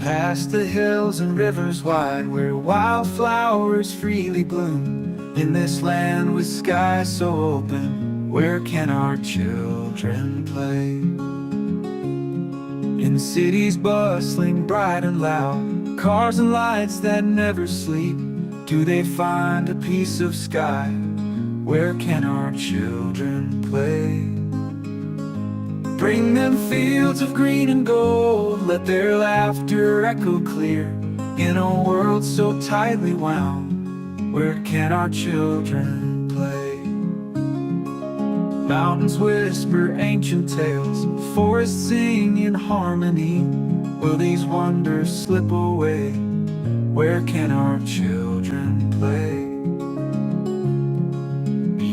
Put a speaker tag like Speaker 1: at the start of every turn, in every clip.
Speaker 1: Past the hills and rivers wide, where wildflowers freely bloom. In this land with skies so open, where can our children play? In cities bustling bright and loud, cars and lights that never sleep, do they find a piece of sky? Where can our children play? Bring them fields of green and gold, let their laughter echo clear. In a world so tightly wound, where can our children play? Mountains whisper ancient tales, forests sing in harmony. Will these wonders slip away? Where can our children play?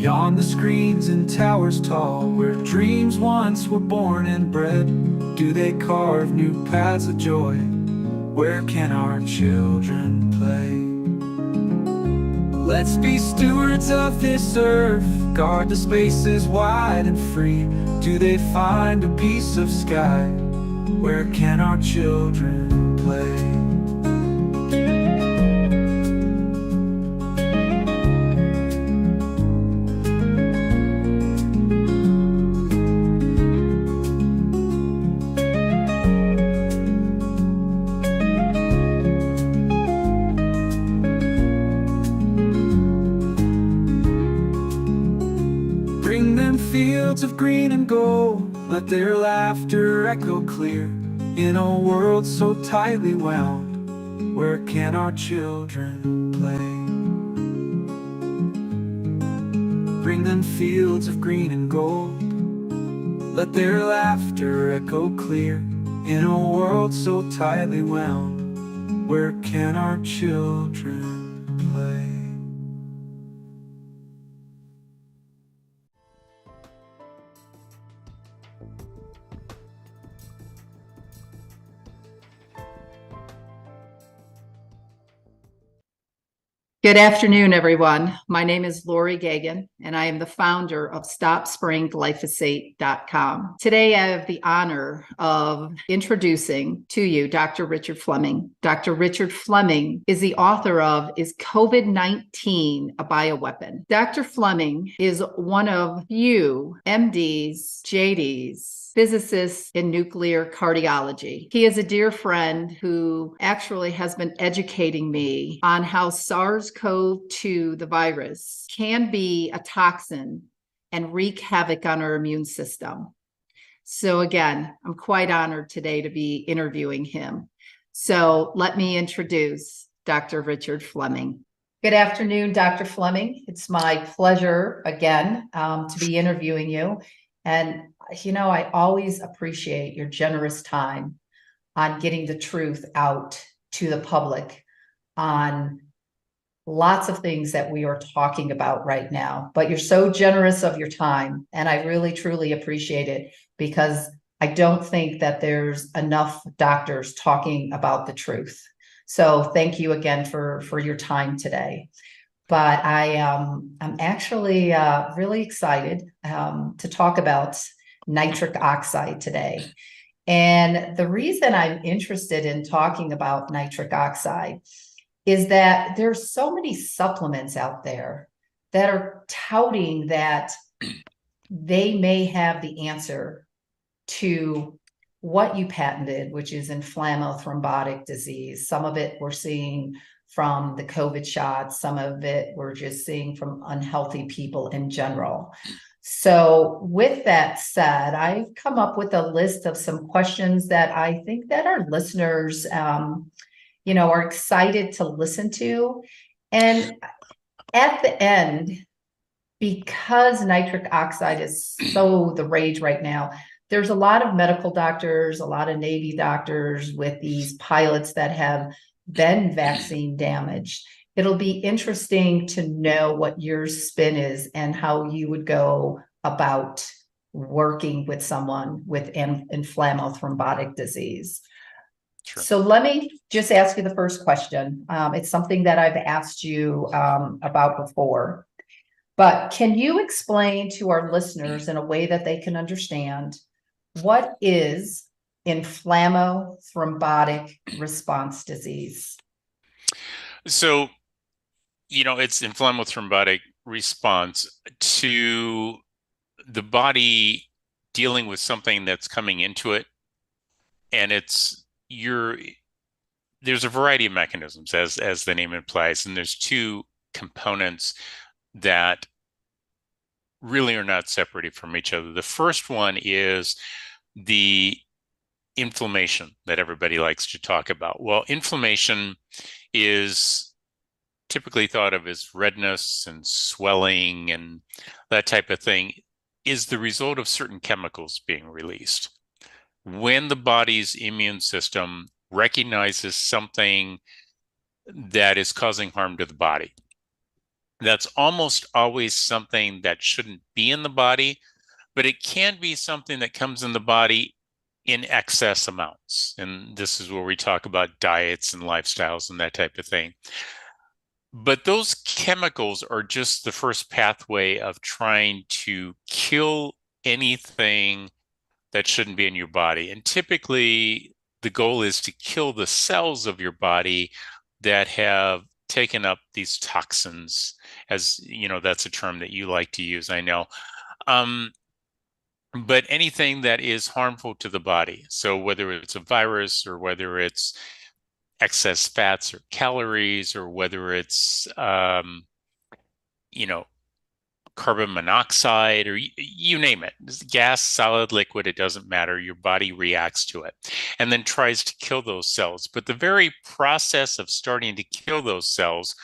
Speaker 1: Beyond the screens and towers tall, where dreams once were born and bred, do they carve new paths of joy? Where can our children play? Let's be stewards of this earth, guard the spaces wide and free. Do they find a piece of sky? Where can our children play? Bring them fields of green and gold, let their laughter echo clear. In a world so tightly wound, where can our children play? Bring them fields of green and gold, let their laughter echo clear. In a world so tightly wound, where can our children play?
Speaker 2: Good afternoon, everyone. My name is Laurie Gagan, and I am the founder of StopSprayingGlyphosate.com. Today, I have the honor of introducing to you Dr. Richard Fleming. Dr. Richard Fleming is the author of Is COVID-19 a Bioweapon? Dr. Fleming is one of few MDs, JDs, physicist in nuclear cardiology. He is a dear friend who actually has been educating me on how SARS-CoV-2, the virus, can be a toxin and wreak havoc on our immune system. So again, I'm quite honored today to be interviewing him. So let me introduce Dr. Richard Fleming. Good afternoon, Dr. Fleming. It's my pleasure again to be interviewing you. And I always appreciate your generous time on getting the truth out to the public on lots of things that we are talking about right now. But you're so generous of your time, and I really, truly appreciate it, because I don't think that there's enough doctors talking about the truth. So thank you again for your time today. But I'm actually really excited to talk about nitric oxide today. And the reason I'm interested in talking about nitric oxide is that there's so many supplements out there that are touting that they may have the answer to what you patented, which is inflammothrombotic disease. Some of it we're seeing from the COVID shots, some of it we're just seeing from unhealthy people in general. So with that said, I've come up with a list of some questions that I think that our listeners, are excited to listen to. And at the end, because nitric oxide is so the rage right now, there's a lot of medical doctors, a lot of Navy doctors with these pilots that have been vaccine damaged. It'll be interesting to know what your spin is and how you would go about working with someone with inflammothrombotic disease.
Speaker 3: Sure.
Speaker 2: So let me just ask you the first question. It's something that I've asked you about before, but can you explain to our listeners in a way that they can understand what is inflammothrombotic response disease?
Speaker 3: So, it's inflammothrombotic response to the body dealing with something that's coming into it. And there's a variety of mechanisms as the name implies. And there's two components that really are not separated from each other. The first one is the inflammation that everybody likes to talk about. Well, inflammation is typically thought of as redness and swelling and that type of thing, is the result of certain chemicals being released. When the body's immune system recognizes something that is causing harm to the body, that's almost always something that shouldn't be in the body, but it can be something that comes in the body in excess amounts. And this is where we talk about diets and lifestyles and that type of thing. But those chemicals are just the first pathway of trying to kill anything that shouldn't be in your body. And typically, the goal is to kill the cells of your body that have taken up these toxins, as that's a term that you like to use, I know. But anything that is harmful to the body, so whether it's a virus or whether it's excess fats or calories, or whether it's carbon monoxide, or you name it, gas, solid, liquid, it doesn't matter. Your body reacts to it and then tries to kill those cells. But the very process of starting to kill those cells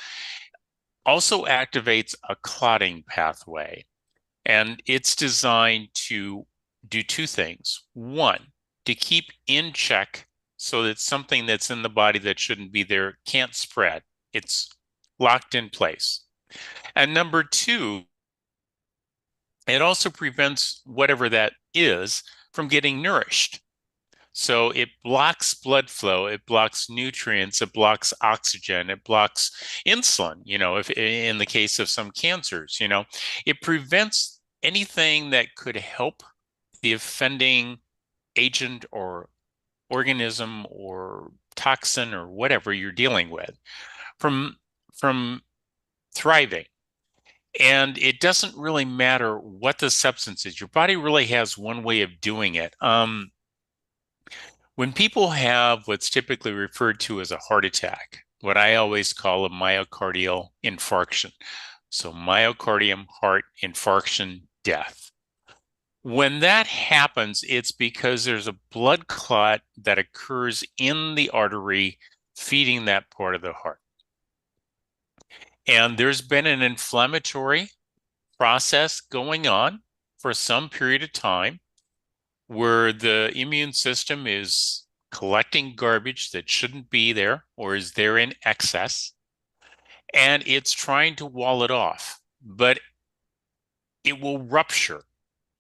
Speaker 3: also activates a clotting pathway. And it's designed to do two things. One, to keep in check so that something that's in the body that shouldn't be there can't spread. It's locked in place. And number two, it also prevents whatever that is from getting nourished. So it blocks blood flow, it blocks nutrients, it blocks oxygen, it blocks insulin, if in the case of some cancers, it prevents anything that could help the offending agent or organism or toxin or whatever you're dealing with from thriving. And it doesn't really matter what the substance is. Your body really has one way of doing it. When people have what's typically referred to as a heart attack, what I always call a myocardial infarction. So myocardium, heart, infarction, death. When that happens, it's because there's a blood clot that occurs in the artery feeding that part of the heart. And there's been an inflammatory process going on for some period of time where the immune system is collecting garbage that shouldn't be there or is there in excess, and it's trying to wall it off. But it will rupture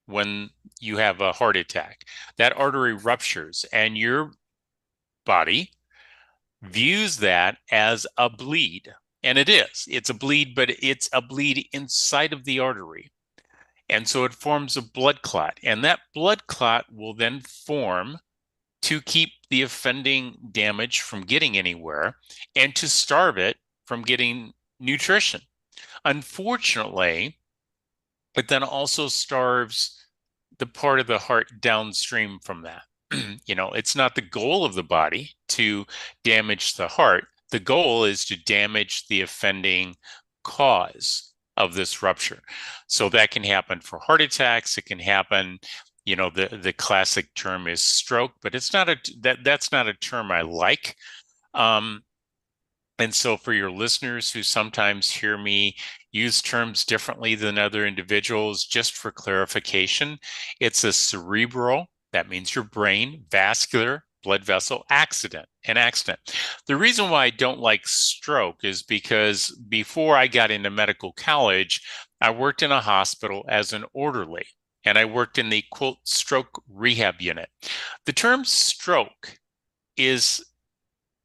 Speaker 3: when you have a heart attack. That artery ruptures, and your body views that as a bleed. And it is. It's a bleed, but it's a bleed inside of the artery. And so it forms a blood clot. And that blood clot will then form to keep the offending damage from getting anywhere and to starve it from getting nutrition. Unfortunately, it then also starves the part of the heart downstream from that. It's not the goal of the body to damage the heart. The goal is to damage the offending cause of this rupture. So that can happen for heart attacks. It can happen, the classic term is stroke, but it's not that's not a term I like. And so for your listeners who sometimes hear me use terms differently than other individuals, just for clarification, it's a cerebral, that means your brain, vascular, blood vessel accident, an accident. The reason why I don't like stroke is because before I got into medical college, I worked in a hospital as an orderly, and I worked in the quote stroke rehab unit. The term stroke is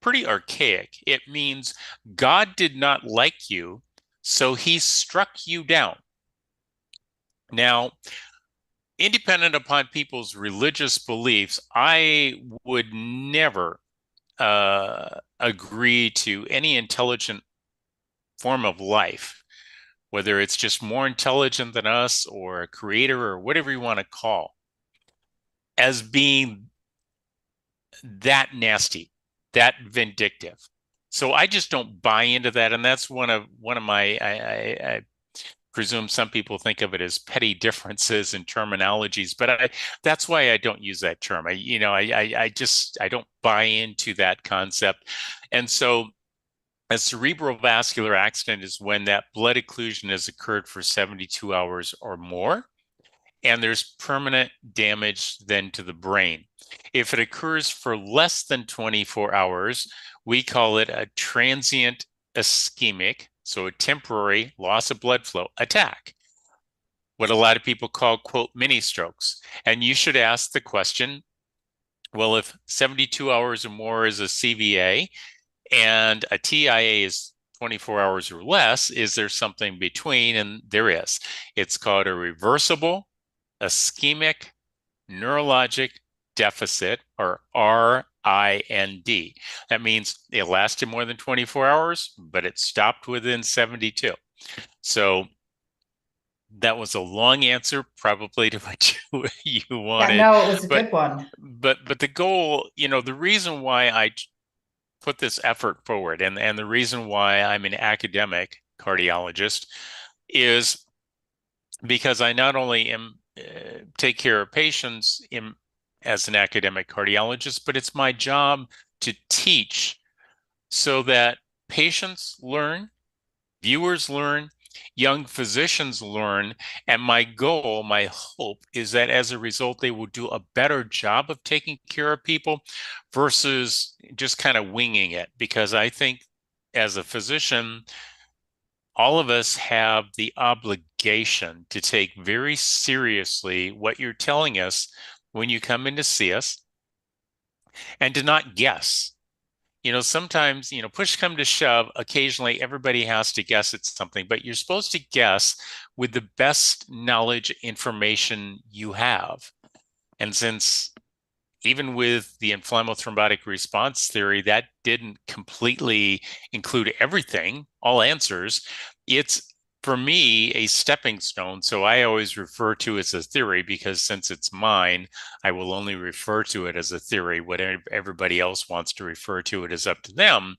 Speaker 3: pretty archaic. It means God did not like you, so he struck you down. Now, independent upon people's religious beliefs, I would never agree to any intelligent form of life, whether it's just more intelligent than us or a creator or whatever you want to call, as being that nasty, that vindictive. So I just don't buy into that, and that's one of my I presume some people think of it as petty differences in terminologies, but that's why I don't use that term. I don't buy into that concept. And so a cerebral vascular accident is when that blood occlusion has occurred for 72 hours or more, and there's permanent damage then to the brain. If it occurs for less than 24 hours, we call it a transient ischemic, so a temporary loss of blood flow attack, what a lot of people call, quote, mini strokes. And you should ask the question, well, if 72 hours or more is a CVA and a TIA is 24 hours or less, is there something between? And there is. It's called a reversible ischemic neurologic deficit, or RIND. That means it lasted more than 24 hours, but it stopped within 72. So that was a long answer, probably to what you wanted.
Speaker 2: Yeah, no, it was a
Speaker 3: but
Speaker 2: good one.
Speaker 3: but the goal, the reason why I put this effort forward, and the reason why I'm an academic cardiologist, is because I not only am take care of patients as an academic cardiologist, but it's my job to teach so that patients learn, viewers learn, young physicians learn, and my goal, my hope, is that as a result, they will do a better job of taking care of people versus just kind of winging it. Because I think as a physician, all of us have the obligation to take very seriously what you're telling us when you come in to see us, and to not guess. Sometimes, push come to shove, occasionally everybody has to guess at something, but you're supposed to guess with the best knowledge, information you have. And since even with the inflammothrombotic response theory, that didn't completely include everything, all answers. It's, for me, a stepping stone. So I always refer to it as a theory, because since it's mine, I will only refer to it as a theory. What everybody else wants to refer to it is up to them.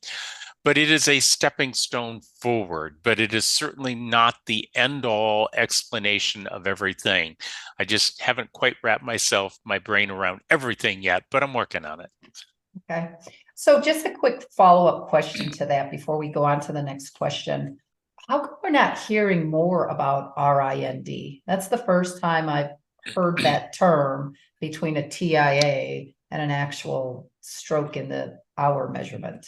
Speaker 3: But it is a stepping stone forward, but it is certainly not the end-all explanation of everything. I just haven't quite wrapped my brain around everything yet, but I'm working on it.
Speaker 2: Okay. So just a quick follow-up question to that before we go on to the next question. How come we're not hearing more about RIND? That's the first time I've heard that term between a TIA and an actual stroke in the hour measurement.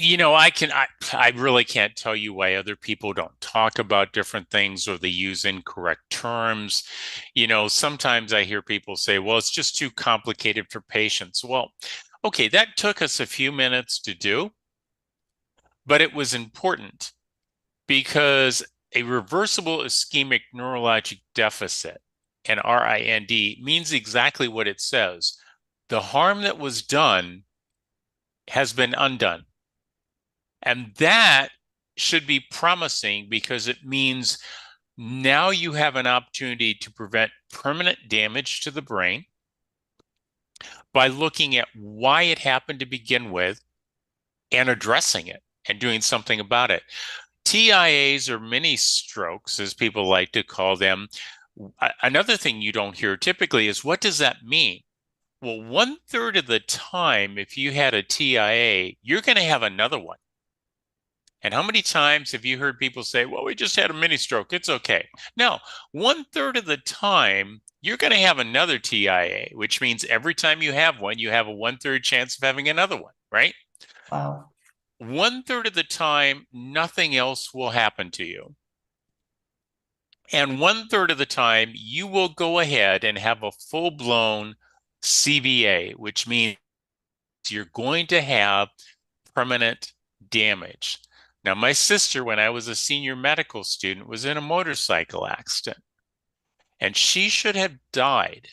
Speaker 3: I really can't tell you why other people don't talk about different things, or they use incorrect terms. Sometimes I hear people say, well, it's just too complicated for patients. Well, okay, that took us a few minutes to do, but it was important, because a reversible ischemic neurologic deficit, and RIND, means exactly what it says. The harm that was done has been undone. And that should be promising, because it means now you have an opportunity to prevent permanent damage to the brain by looking at why it happened to begin with and addressing it and doing something about it. TIAs, or mini strokes, as people like to call them. Another thing you don't hear typically is, what does that mean? Well, 1/3 of the time, if you had a TIA, you're going to have another one. And how many times have you heard people say, well, we just had a mini stroke, it's okay? No, 1/3 of the time, you're going to have another TIA, which means every time you have one, you have a 1/3 chance of having another one, right?
Speaker 2: Wow.
Speaker 3: 1/3 of the time, nothing else will happen to you. And 1/3 of the time, you will go ahead and have a full-blown CVA, which means you're going to have permanent damage. Now, my sister, when I was a senior medical student, was in a motorcycle accident. and she should have died.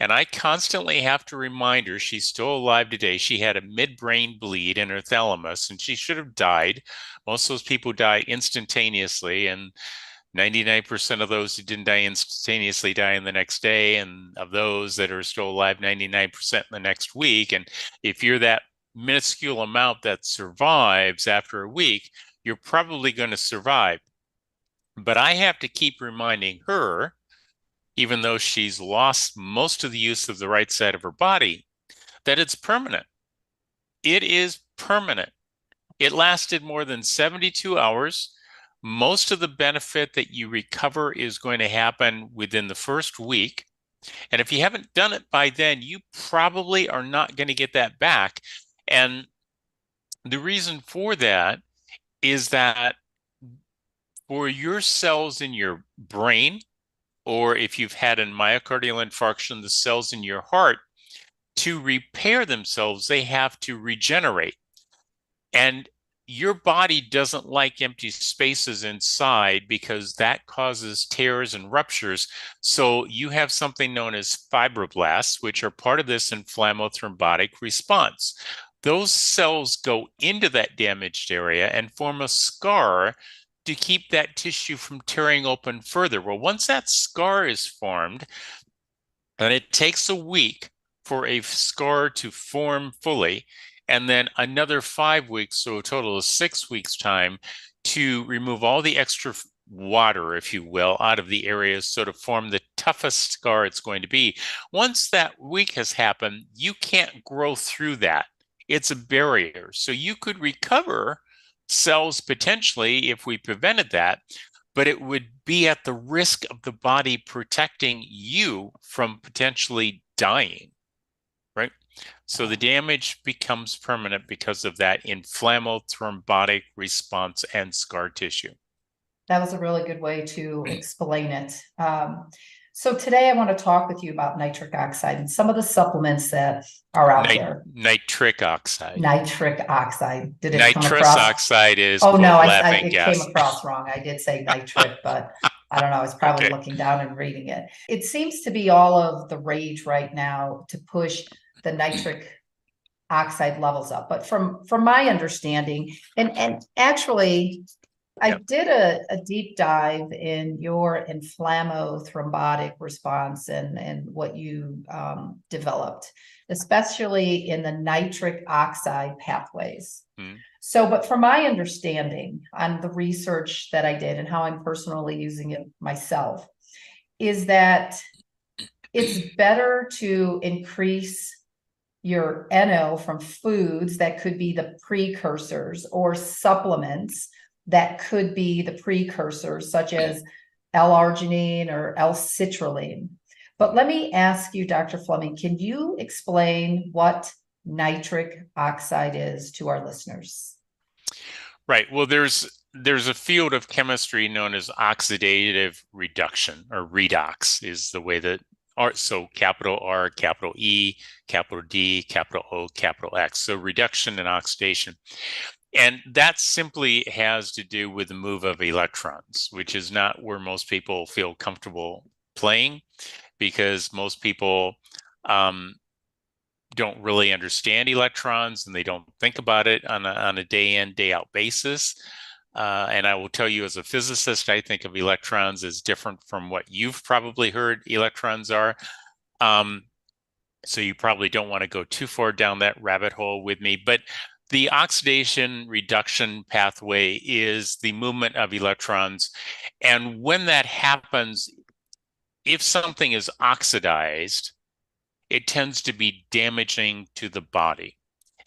Speaker 3: And I constantly have to remind her she's still alive today. She had a midbrain bleed in her thalamus, and she should have died. Most of those people die instantaneously, and 99% of those who didn't die instantaneously die in the next day. And of those that are still alive, 99% in the next week. And if you're that minuscule amount that survives after a week, you're probably going to survive. But I have to keep reminding her, even though she's lost most of the use of the right side of her body, that it's permanent. It is permanent. It lasted more than 72 hours. Most of the benefit that you recover is going to happen within the first week. And if you haven't done it by then, you probably are not going to get that back. And the reason for that is that for your cells in your brain, or if you've had a myocardial infarction, the cells in your heart, to repair themselves, they have to regenerate. And your body doesn't like empty spaces inside because that causes tears and ruptures. So you have something known as fibroblasts, which are part of this inflammothrombotic response. Those cells go into that damaged area and form a scar to keep that tissue from tearing open further. Well, once that scar is formed, and it takes a week for a scar to form fully, and then another 5 weeks, so a total of 6 weeks time to remove all the extra water, if you will, out of the areas so to form the toughest scar it's going to be. Once that week has happened, you can't grow through that. It's a barrier. So you could recover cells potentially if we prevented that, but it would be at the risk of the body protecting you from potentially dying, right? So the damage becomes permanent because of that inflammothrombotic response and scar tissue.
Speaker 2: That was a really good way to explain it. So today I want to talk with you about nitric oxide and some of the supplements that are out there.
Speaker 3: Nitric oxide.
Speaker 2: Nitric oxide. Did it
Speaker 3: Nitrous
Speaker 2: come across?
Speaker 3: oxide is
Speaker 2: Oh no,
Speaker 3: laughing
Speaker 2: it
Speaker 3: gas.
Speaker 2: came across wrong. I did say nitric, but I don't know. I was probably
Speaker 3: Okay.
Speaker 2: looking down and reading it. It seems to be all of the rage right now to push the nitric oxide levels up. But from my understanding, and actually, I did a deep dive in your inflammothrombotic response and what you developed, especially in the nitric oxide pathways. So, but from my understanding on the research that I did and how I'm personally using it myself, is that it's better to increase your NO from foods that could be the precursors or supplements that could be the precursors, such as L-arginine or L-citrulline. But let me ask you, Dr. Fleming, can you explain what nitric oxide is to our listeners?
Speaker 3: Right. Well, there's a field of chemistry known as oxidative reduction, or redox is the way that so capital R, capital E, capital D, capital O, capital X. So reduction and oxidation. And that simply has to do with the move of electrons, which is not where most people feel comfortable playing, because most people don't really understand electrons and they don't think about it on a day in, day out basis. And I will tell you, as a physicist, I think of electrons as different from what you've probably heard electrons are. So you probably don't want to go too far down that rabbit hole with me. But the oxidation reduction pathway is the movement of electrons. And when that happens, if something is oxidized, it tends to be damaging to the body.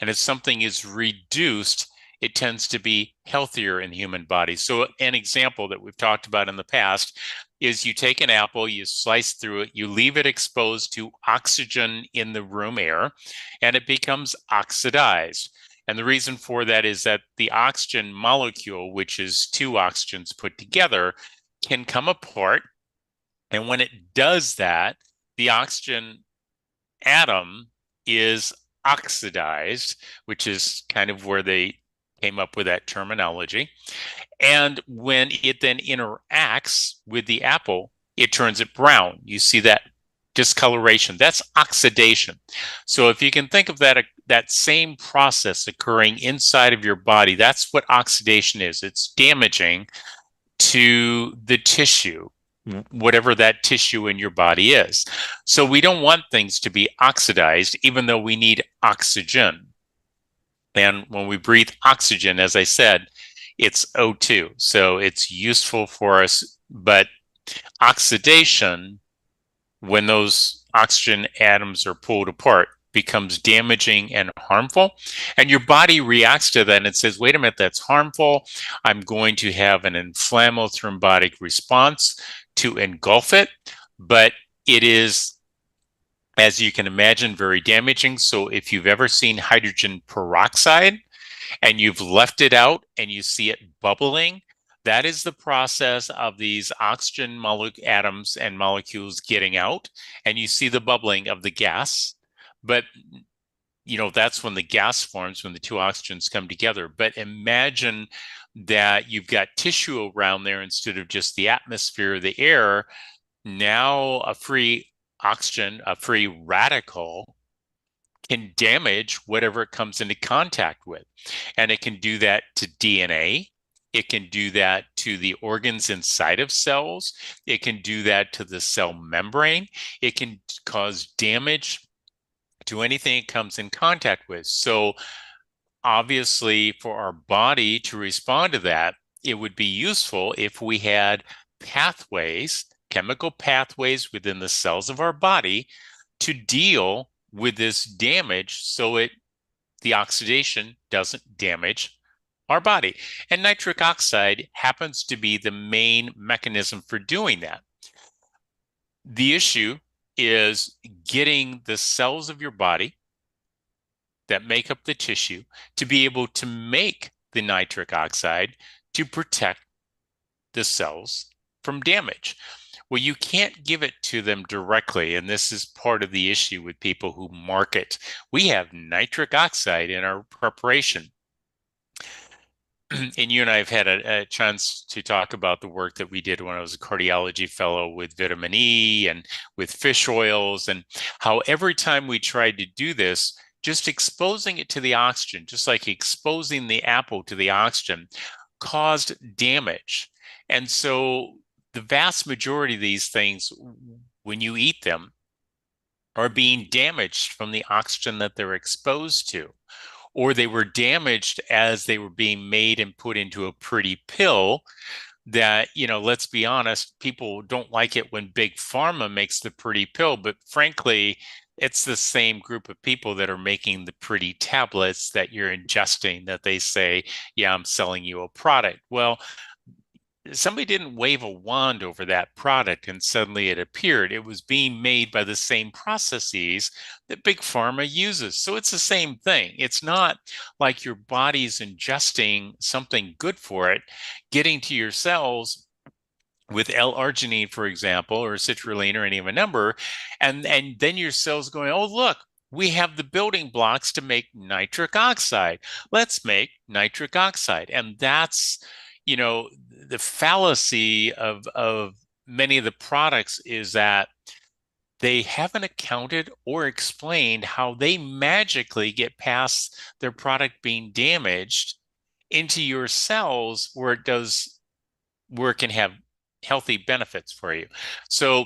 Speaker 3: And if something is reduced, it tends to be healthier in the human body. So an example that we've talked about in the past is you take an apple, you slice through it, you leave it exposed to oxygen in the room air, and it becomes oxidized. And the reason for that is that the oxygen molecule, which is two oxygens put together, can come apart. And when it does that, the oxygen atom is oxidized, which is kind of where they came up with that terminology. And when it then interacts with the apple, it turns it brown. You see that discoloration. That's oxidation. So if you can think of that same process occurring inside of your body, that's what oxidation is. It's damaging to the tissue, whatever that tissue in your body is. So we don't want things to be oxidized, even though we need oxygen. And when we breathe oxygen, as I said, it's O2. So it's useful for us. But oxidation, when those oxygen atoms are pulled apart, becomes damaging and harmful. And your body reacts to that and says, wait a minute, that's harmful. I'm going to have an inflammothrombotic response to engulf it. But it is, as you can imagine, very damaging. So if you've ever seen hydrogen peroxide and you've left it out and you see it bubbling, that is the process of these oxygen atoms and molecules getting out, and you see the bubbling of the gas. But that's when the gas forms, when the two oxygens come together. But imagine that you've got tissue around there instead of just the atmosphere, the air. Now a free oxygen, a free radical, can damage whatever it comes into contact with. And it can do that to DNA. It can do that to the organs inside of cells. It can do that to the cell membrane. It can cause damage to anything it comes in contact with. So obviously, for our body to respond to that, it would be useful if we had pathways, chemical pathways within the cells of our body to deal with this damage so the oxidation doesn't damage our body. And nitric oxide happens to be the main mechanism for doing that. The issue is getting the cells of your body that make up the tissue to be able to make the nitric oxide to protect the cells from damage. Well, you can't give it to them directly, and this is part of the issue with people who market. We have nitric oxide in our preparation. And you and I have had a chance to talk about the work that we did when I was a cardiology fellow with vitamin E and with fish oils, and how every time we tried to do this, just exposing it to the oxygen, just like exposing the apple to the oxygen, caused damage. And so the vast majority of these things, when you eat them, are being damaged from the oxygen that they're exposed to. Or they were damaged as they were being made and put into a pretty pill that, let's be honest, people don't like it when Big Pharma makes the pretty pill, but frankly, it's the same group of people that are making the pretty tablets that you're ingesting that they say, yeah, I'm selling you a product. Well, somebody didn't wave a wand over that product and suddenly it appeared. It was being made by the same processes that Big Pharma uses. So it's the same thing. It's not like your body's ingesting something good for it, getting to your cells with L-arginine, for example, or citrulline or any of a number, and then your cells going, oh, look, we have the building blocks to make nitric oxide. Let's make nitric oxide. And that's the fallacy of many of the products is that they haven't accounted or explained how they magically get past their product being damaged into your cells where it can have healthy benefits for you. So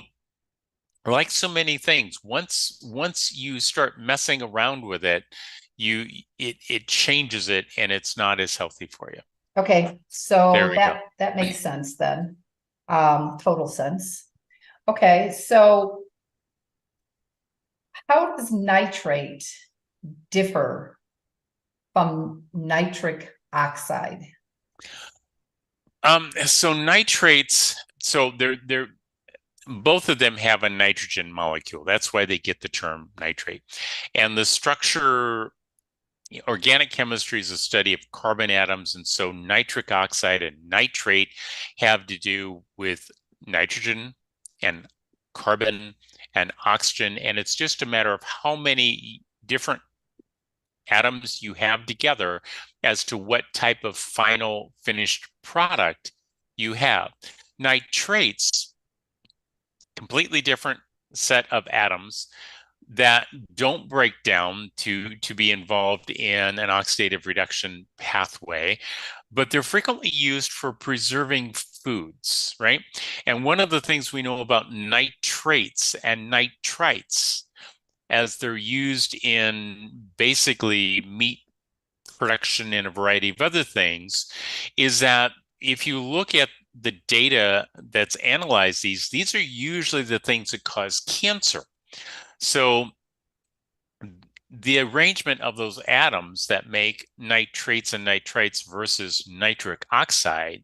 Speaker 3: like so many things, once you start messing around with it, it changes it and it's not as healthy for you.
Speaker 2: Okay, so
Speaker 3: There we go.
Speaker 2: that makes sense then. Total sense. Okay, so how does nitrate differ from nitric oxide?
Speaker 3: So nitrates, they're both of them have a nitrogen molecule. That's why they get the term nitrate. And the structure, organic chemistry is a study of carbon atoms, and so nitric oxide and nitrate have to do with nitrogen and carbon and oxygen, and it's just a matter of how many different atoms you have together as to what type of final finished product you have. Nitrates completely different set of atoms that don't break down to be involved in an oxidative reduction pathway, but they're frequently used for preserving foods, right? And one of the things we know about nitrates and nitrites, as they're used in basically meat production and a variety of other things, is that if you look at the data that's analyzed, these are usually the things that cause cancer. So the arrangement of those atoms that make nitrates and nitrites versus nitric oxide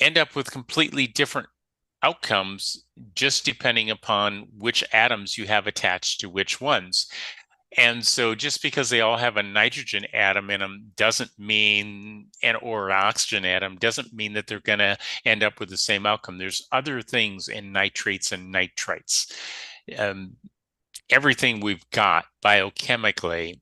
Speaker 3: end up with completely different outcomes just depending upon which atoms you have attached to which ones. And so just because they all have a nitrogen atom in them doesn't mean, or an oxygen atom, doesn't mean that they're going to end up with the same outcome. There's other things in nitrates and nitrites. Everything we've got biochemically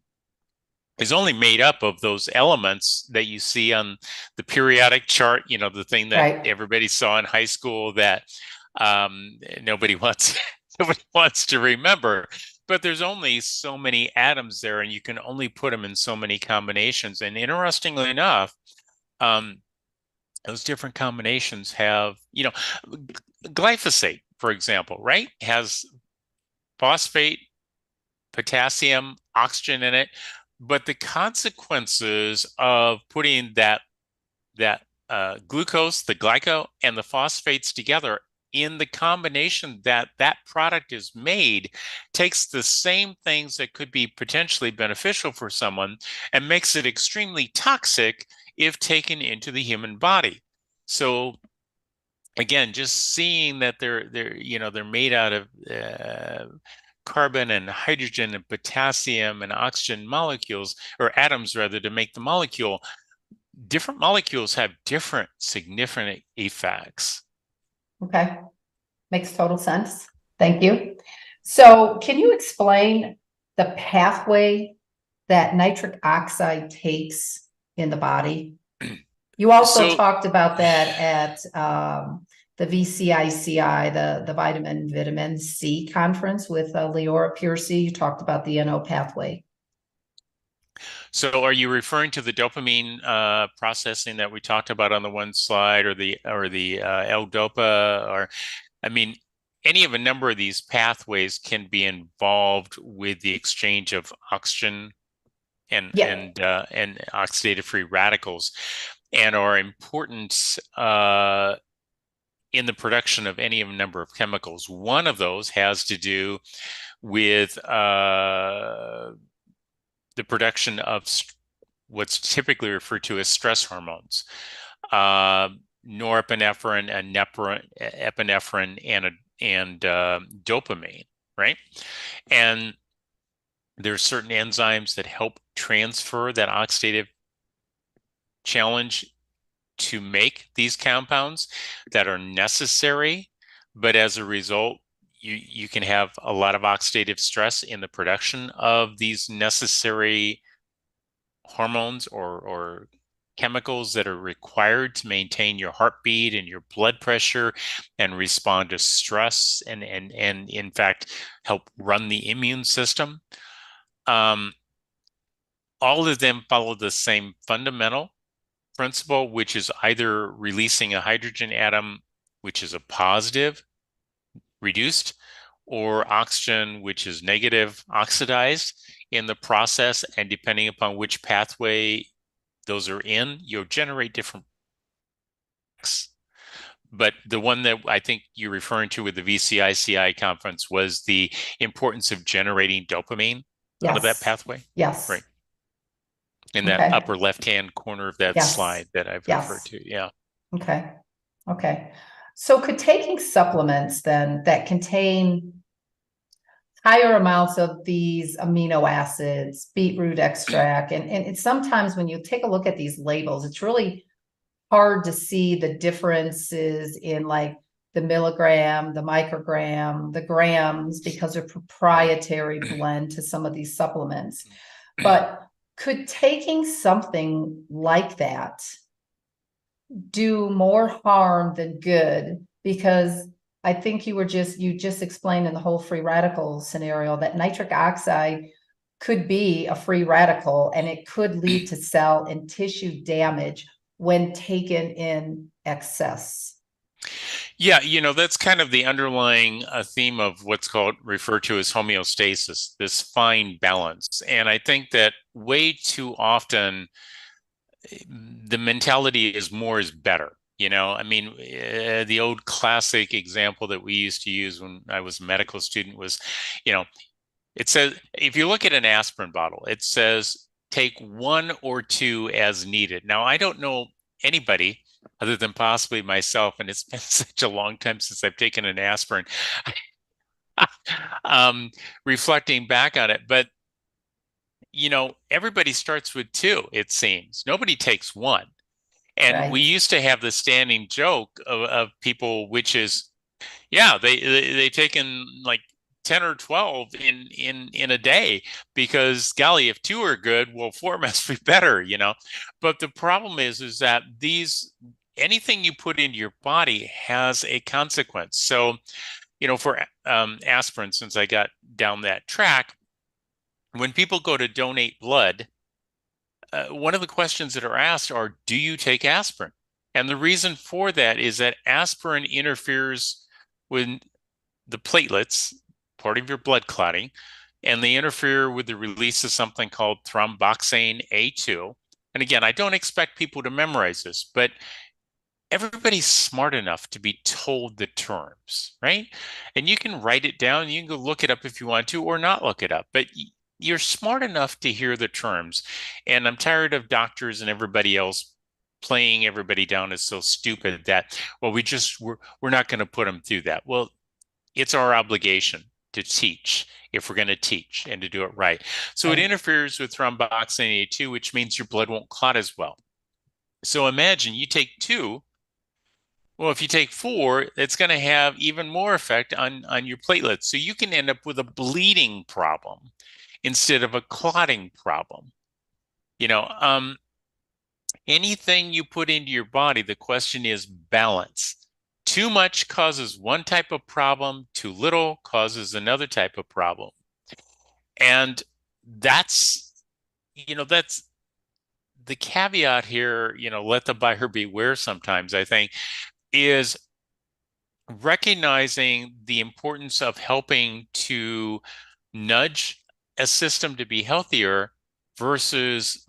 Speaker 3: is only made up of those elements that you see on the periodic chart, the thing that everybody saw in high school that nobody wants to remember. But there's only so many atoms there, and you can only put them in so many combinations. And interestingly enough, those different combinations have, glyphosate, for example, right, has phosphate, potassium, oxygen in it. But the consequences of putting that glucose, the glyco, and the phosphates together in the combination that product is made takes the same things that could be potentially beneficial for someone and makes it extremely toxic if taken into the human body. So again, just seeing that they're made out of carbon and hydrogen and potassium and oxygen molecules, or atoms rather, to make the molecule. Different molecules have different significant effects.
Speaker 2: Okay. Makes total sense. Thank you. So can you explain the pathway that nitric oxide takes in the body? You also talked about that at the VCICI, the vitamin C conference with Leora Piercy. You talked about the NO pathway.
Speaker 3: So are you referring to the dopamine processing that we talked about on the one slide, or the L-DOPA, or any of a number of these pathways can be involved with the exchange of oxygen and oxidative free radicals, and are important in the production of any of a number of chemicals. One of those has to do with the production of what's typically referred to as stress hormones, norepinephrine and epinephrine and dopamine, right? And there's certain enzymes that help transfer that oxidative challenge to make these compounds that are necessary, but as a result, you can have a lot of oxidative stress in the production of these necessary hormones or chemicals that are required to maintain your heartbeat and your blood pressure and respond to stress and in fact help run the immune system. All of them follow the same fundamental principle, which is either releasing a hydrogen atom, which is a positive, reduced, or oxygen, which is negative, oxidized in the process. And depending upon which pathway those are in, you'll generate different effects. But the one that I think you're referring to with the VCICI conference was the importance of generating dopamine out of that pathway.
Speaker 2: Yes.
Speaker 3: Right. In that upper left-hand corner of that slide that I've referred to. Yeah.
Speaker 2: Okay. Okay. So could taking supplements then that contain higher amounts of these amino acids, beetroot extract, and sometimes when you take a look at these labels, it's really hard to see the differences in like the milligram, the microgram, the grams, because they're proprietary blend to some of these supplements. But could taking something like that do more harm than good? Because I think you just explained in the whole free radical scenario that nitric oxide could be a free radical and it could lead to cell and tissue damage when taken in excess.
Speaker 3: Yeah, that's kind of the underlying theme of what's called referred to as homeostasis, this fine balance. And I think that way too often the mentality is more is better. I mean, the old classic example that we used to use when I was a medical student was, it says, if you look at an aspirin bottle, it says take 1 or 2 as needed. Now, I don't know anybody other than possibly myself, and it's been such a long time since I've taken an aspirin, reflecting back on it. But, everybody starts with 2, it seems. Nobody takes 1. And
Speaker 2: Right.
Speaker 3: we used to have the standing joke of people, which is, yeah, they take in like 10 or 12 in a day, because golly, if 2 are good, well, 4 must be better, But the problem is that anything you put into your body has a consequence. So, for aspirin, since I got down that track, when people go to donate blood, one of the questions that are asked are, do you take aspirin? And the reason for that is that aspirin interferes with the platelets, part of your blood clotting, and they interfere with the release of something called thromboxane A2. And again, I don't expect people to memorize this, but everybody's smart enough to be told the terms, right? And you can write it down, you can go look it up if you want to, or not look it up, but you're smart enough to hear the terms. And I'm tired of doctors and everybody else playing everybody down as so stupid that, well, we're not going to put them through that. Well, it's our obligation to teach if we're going to teach and to do it right. So it interferes with thromboxane A2, which means your blood won't clot as well. So imagine you take 2. Well, if you take 4, it's going to have even more effect on your platelets. So you can end up with a bleeding problem instead of a clotting problem. Anything you put into your body, the question is balance. Too much causes one type of problem, too little causes another type of problem. And that's the caveat here, let the buyer beware sometimes, I think, is recognizing the importance of helping to nudge a system to be healthier versus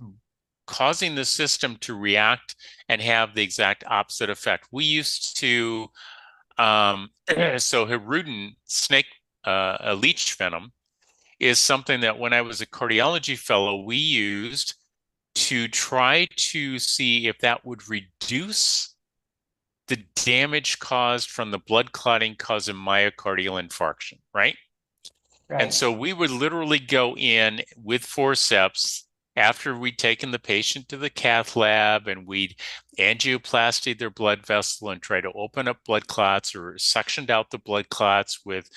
Speaker 3: causing the system to react and have the exact opposite effect. We used to, so Herudin snake, a leech venom, is something that when I was a cardiology fellow, we used to try to see if that would reduce the damage caused from the blood clotting causing myocardial infarction, right? And so we would literally go in with forceps after we'd taken the patient to the cath lab, and we'd angioplasty their blood vessel and try to open up blood clots, or suctioned out the blood clots with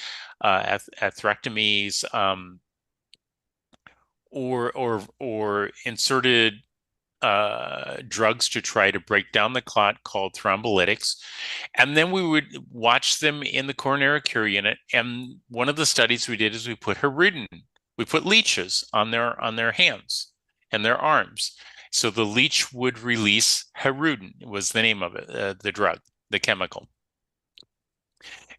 Speaker 3: atherectomies, or inserted drugs to try to break down the clot called thrombolytics. And then we would watch them in the coronary cure unit. And one of the studies we did is we put Herudin, we put leeches on their hands and their arms. So the leech would release Herudin, was the name of it, the drug, the chemical.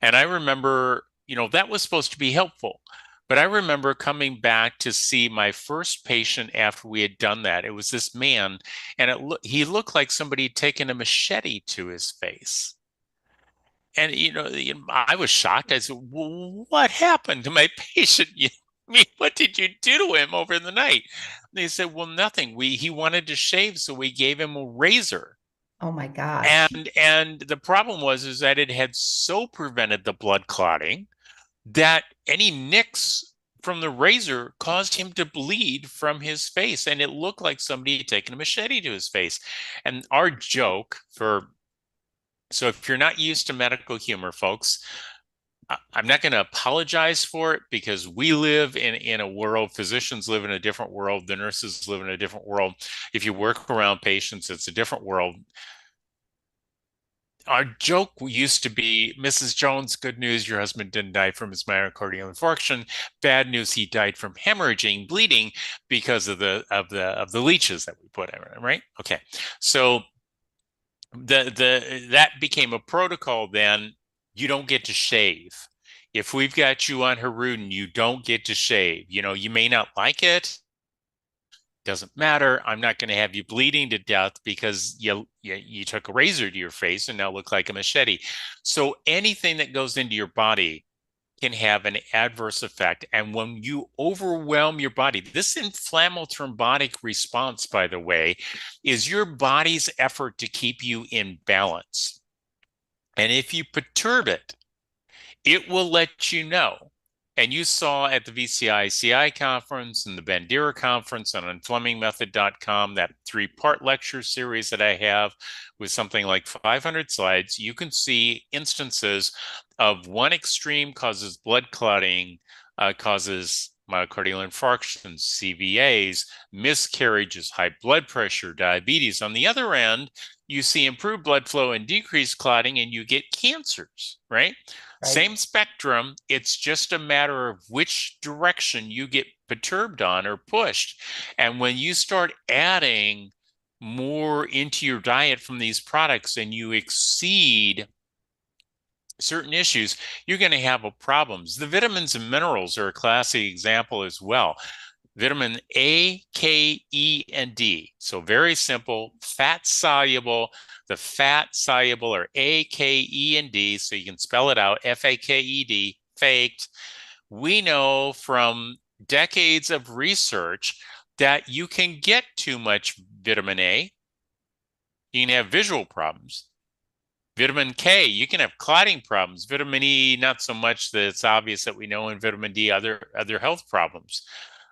Speaker 3: And I remember, that was supposed to be helpful. But I remember coming back to see my first patient after we had done that. It was this man, and he looked like somebody had taken a machete to his face. And, I was shocked. I said, well, what happened to my patient? What did you do to him over the night? And they said, well, nothing. He wanted to shave, so we gave him a razor.
Speaker 2: Oh my gosh.
Speaker 3: And the problem is that it had so prevented the blood clotting that any nicks from the razor caused him to bleed from his face. And it looked like somebody had taken a machete to his face. And our joke so if you're not used to medical humor, folks, I'm not going to apologize for it, because we live in a world, physicians live in a different world, the nurses live in a different world. If you work around patients, it's a different world. our joke used to be, Mrs. Jones, good news, your husband didn't die from his myocardial infarction. Bad news, he died from hemorrhaging, bleeding because of the leeches that we put in, right? Okay. So that became a protocol then. You don't get to shave. If we've got you on Rerun, you don't get to shave. You may not like it. Doesn't matter. I'm not going to have you bleeding to death because you took a razor to your face and now look like a machete. So anything that goes into your body can have an adverse effect. And when you overwhelm your body, this inflammatory thrombotic response, by the way, is your body's effort to keep you in balance. And if you perturb it, it will let you know. And you saw at the VCI-CI conference and the Bandera conference and on FlemingMethod.com, that 3-part lecture series that I have with something like 500 slides, you can see instances of one extreme causes blood clotting, causes myocardial infarctions, CVAs, miscarriages, high blood pressure, diabetes. On the other end, you see improved blood flow and decreased clotting, and you get cancers, right? Same spectrum. It's just a matter of which direction you get perturbed on or pushed. And when you start adding more into your diet from these products and you exceed certain issues, you're going to have problems. The vitamins and minerals are a classic example as well. Vitamin A, K, E, and D. So very simple, fat soluble. The fat soluble are A, K, E, and D. So you can spell it out, FAKED, faked. We know from decades of research that you can get too much vitamin A. You can have visual problems. Vitamin K, you can have clotting problems. Vitamin E, not so much that it's obvious that we know. In vitamin D, other health problems,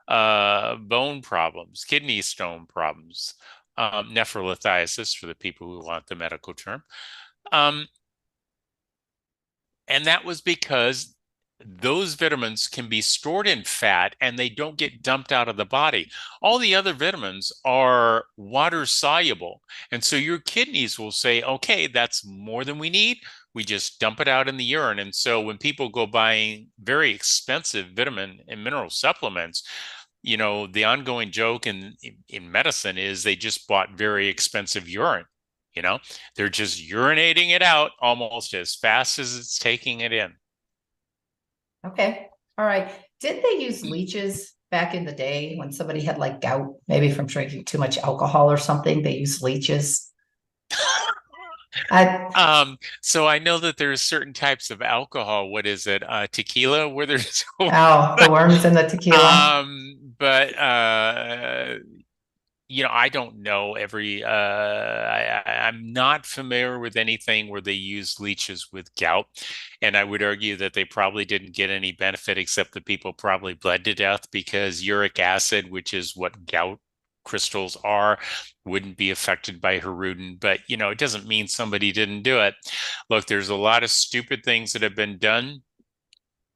Speaker 3: bone problems, kidney stone problems, nephrolithiasis for the people who want the medical term. And that was because those vitamins can be stored in fat and they don't get dumped out of the body. All the other vitamins are water soluble. And so your kidneys will say, okay, that's more than we need. We just dump it out in the urine. And so when people go buying very expensive vitamin and mineral supplements, the ongoing joke in medicine is they just bought very expensive urine. They're just urinating it out almost as fast as it's taking it in.
Speaker 2: Okay. All right. Did they use leeches back in the day when somebody had like gout, maybe from drinking too much alcohol or something? They used leeches.
Speaker 3: So I know that there's certain types of alcohol. What is it? Tequila, where there's
Speaker 2: the worms in the tequila.
Speaker 3: But I don't know I'm not familiar with anything where they use leeches with gout. And I would argue that they probably didn't get any benefit, except that people probably bled to death because uric acid, which is what gout crystals are, wouldn't be affected by Rerun. But, it doesn't mean somebody didn't do it. Look, there's a lot of stupid things that have been done.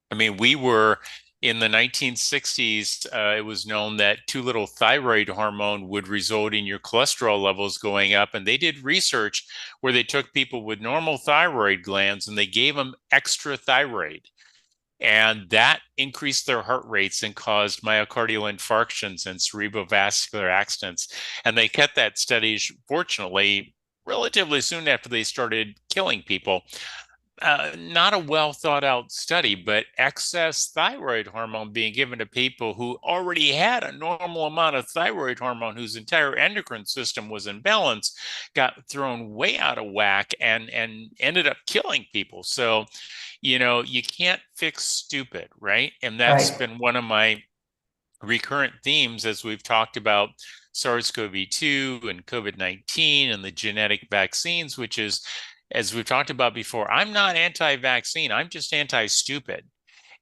Speaker 3: I mean, we were in the 1960s, it was known that too little thyroid hormone would result in your cholesterol levels going up. And they did research where they took people with normal thyroid glands and they gave them extra thyroid. And that increased their heart rates and caused myocardial infarctions and cerebrovascular accidents. And they cut that study, fortunately, relatively soon after they started killing people. Not a well thought out study, but excess thyroid hormone being given to people who already had a normal amount of thyroid hormone, whose entire endocrine system was in balance, got thrown way out of whack and ended up killing people. So, you can't fix stupid, right? And that's been one of my recurrent themes as we've talked about SARS-CoV-2 and COVID-19 and the genetic vaccines, which is, as we've talked about before, I'm not anti-vaccine. I'm just anti-stupid.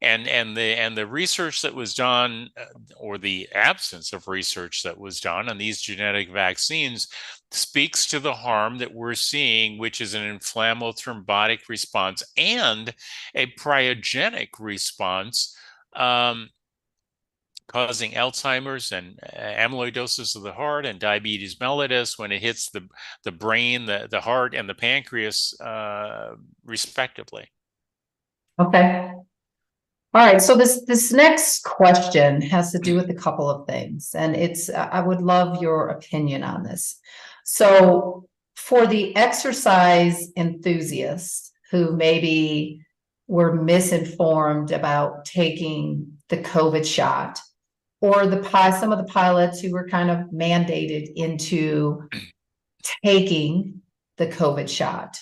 Speaker 3: And the research that was done, or the absence of research that was done on these genetic vaccines, speaks to the harm that we're seeing, which is an inflammatory thrombotic response and a pyogenic response causing Alzheimer's and amyloidosis of the heart and diabetes mellitus when it hits the brain, the heart, and the pancreas, respectively.
Speaker 2: Okay. All right. So this next question has to do with a couple of things, and I would love your opinion on this. So for the exercise enthusiasts who maybe were misinformed about taking the COVID shot, or some of the pilots who were kind of mandated into taking the COVID shot,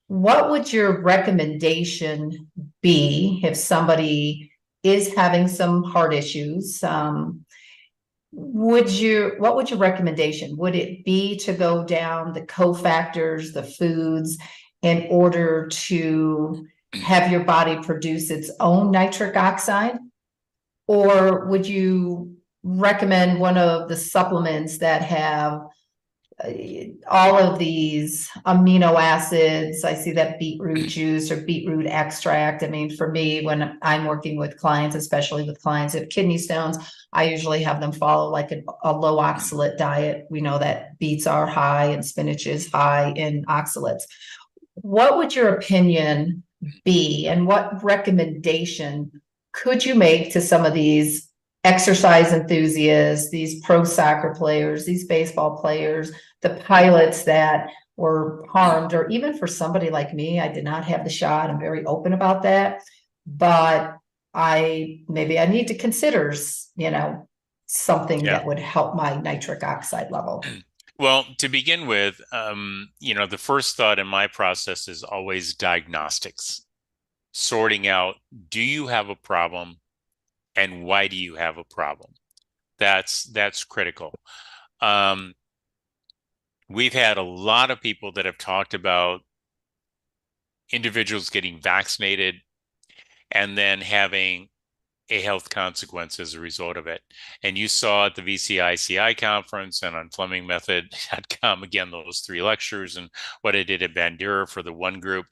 Speaker 2: what would your recommendation be if somebody is having some heart issues? What would your recommendation? Would it be to go down the cofactors, the foods, in order to have your body produce its own nitric oxide? Or would you recommend one of the supplements that have all of these amino acids? I see that beetroot juice or beetroot extract. I mean, for me, when I'm working with clients, especially with clients with kidney stones, I usually have them follow like a low oxalate diet. We know that beets are high and spinach is high in oxalates. What would your opinion be, and what recommendation could you make to some of these exercise enthusiasts, these pro soccer players, these baseball players, the pilots that were harmed, or even for somebody like me? I did not have the shot. I'm very open about that, but maybe I need to consider, something that would help my nitric oxide level.
Speaker 3: Well, to begin with, the first thought in my process is always diagnostics, sorting out, do you have a problem and why do you have a problem? That's critical. We've had a lot of people that have talked about individuals getting vaccinated and then having a health consequence as a result of it. And you saw at the VCICI conference and on FlemingMethod.com, again, those 3 lectures and what I did at Bandera for the one group,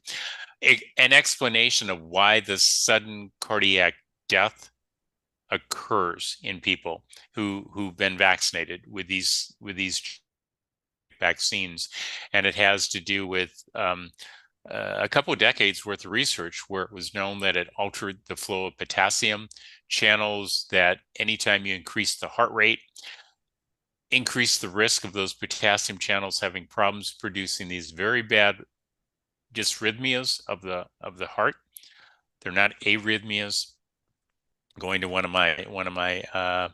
Speaker 3: an explanation of why the sudden cardiac death occurs in people who've been vaccinated with these vaccines. And it has to do with a couple of decades worth of research where it was known that it altered the flow of potassium channels, that anytime you increase the heart rate, increase the risk of those potassium channels having problems producing these very bad dysrhythmias of the heart. They're not arrhythmias. Going to one of my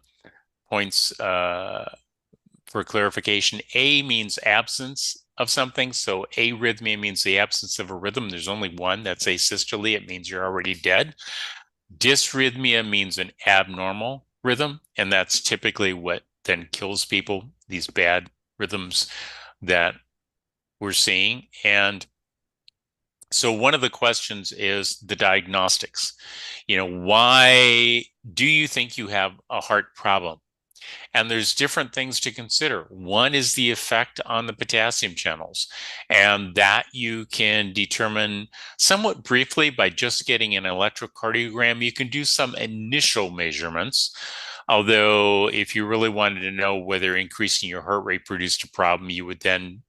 Speaker 3: points for clarification, A means absence of something. So arrhythmia means the absence of a rhythm. There's only one. That's asystole. It means you're already dead. Dysrhythmia means an abnormal rhythm, and that's typically what then kills people, these bad rhythms that we're seeing. And so one of the questions is the diagnostics. Why do you think you have a heart problem? And there's different things to consider. One is the effect on the potassium channels, and that you can determine somewhat briefly by just getting an electrocardiogram. You can do some initial measurements, although if you really wanted to know whether increasing your heart rate produced a problem, you would then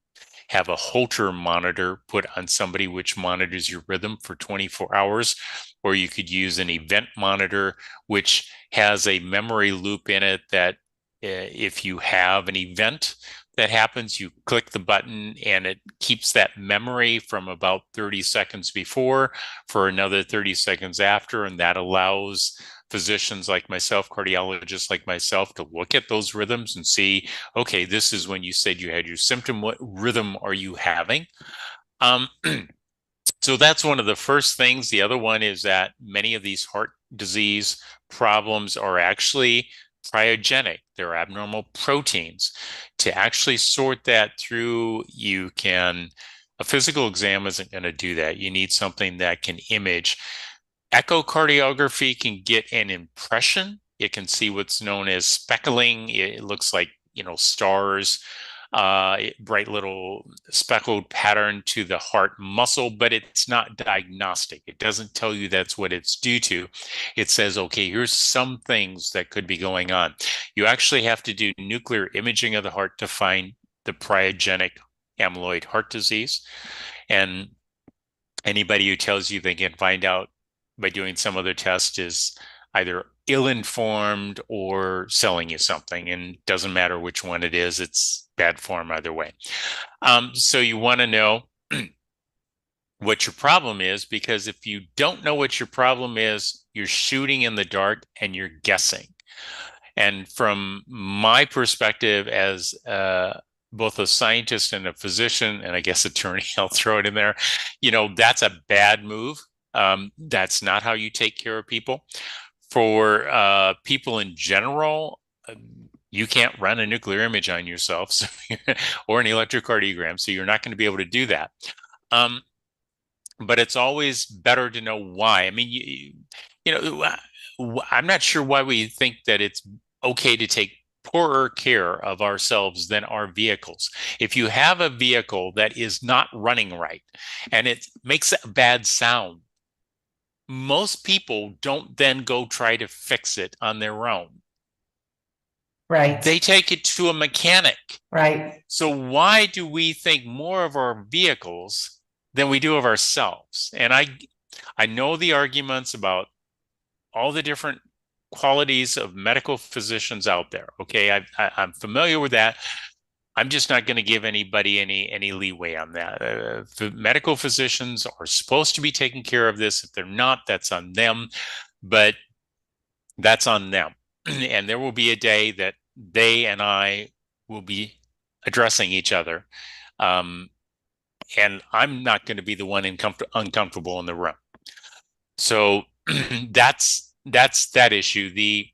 Speaker 3: have a Holter monitor put on somebody, which monitors your rhythm for 24 hours, or you could use an event monitor, which has a memory loop in it that if you have an event that happens, you click the button and it keeps that memory from about 30 seconds before for another 30 seconds after. And that allows physicians like myself, cardiologists like myself, to look at those rhythms and see, okay, this is when you said you had your symptom. What rhythm are you having? So that's one of the first things. The other one is that many of these heart disease problems are actually cryogenic. They're abnormal proteins. To actually sort that through, a physical exam isn't going to do that. You need something that can image. Echocardiography can get an impression. It can see what's known as speckling. It looks like, stars. bright little speckled pattern to the heart muscle, but it's not diagnostic. It doesn't tell you that's what it's due to. It says, okay, here's some things that could be going on. You actually have to do nuclear imaging of the heart to find the pyogenic amyloid heart disease. And anybody who tells you they can find out by doing some other test is either ill-informed or selling you something, and doesn't matter which one it is, it's bad form either way. So you want to know what your problem is, because if you don't know what your problem is, you're shooting in the dark and you're guessing. And from my perspective as both a scientist and a physician, and I guess attorney, I'll throw it in there, that's a bad move. That's not how you take care of people. For people in general, you can't run a nuclear image on yourself or an electrocardiogram, so you're not going to be able to do that. But it's always better to know why. I mean, I'm not sure why we think that it's okay to take poorer care of ourselves than our vehicles. If you have a vehicle that is not running right and it makes a bad sound, most people don't then go try to fix it on their own.
Speaker 2: Right.
Speaker 3: They take it to a mechanic.
Speaker 2: Right.
Speaker 3: So why do we think more of our vehicles than we do of ourselves? And I know the arguments about all the different qualities of medical physicians out there. Okay, I'm familiar with that. I'm just not going to give anybody any leeway on that. The medical physicians are supposed to be taking care of this. If they're not, that's on them. But that's on them. And there will be a day that they and I will be addressing each other. And I'm not going to be the one uncomfortable in the room. So that's that issue. The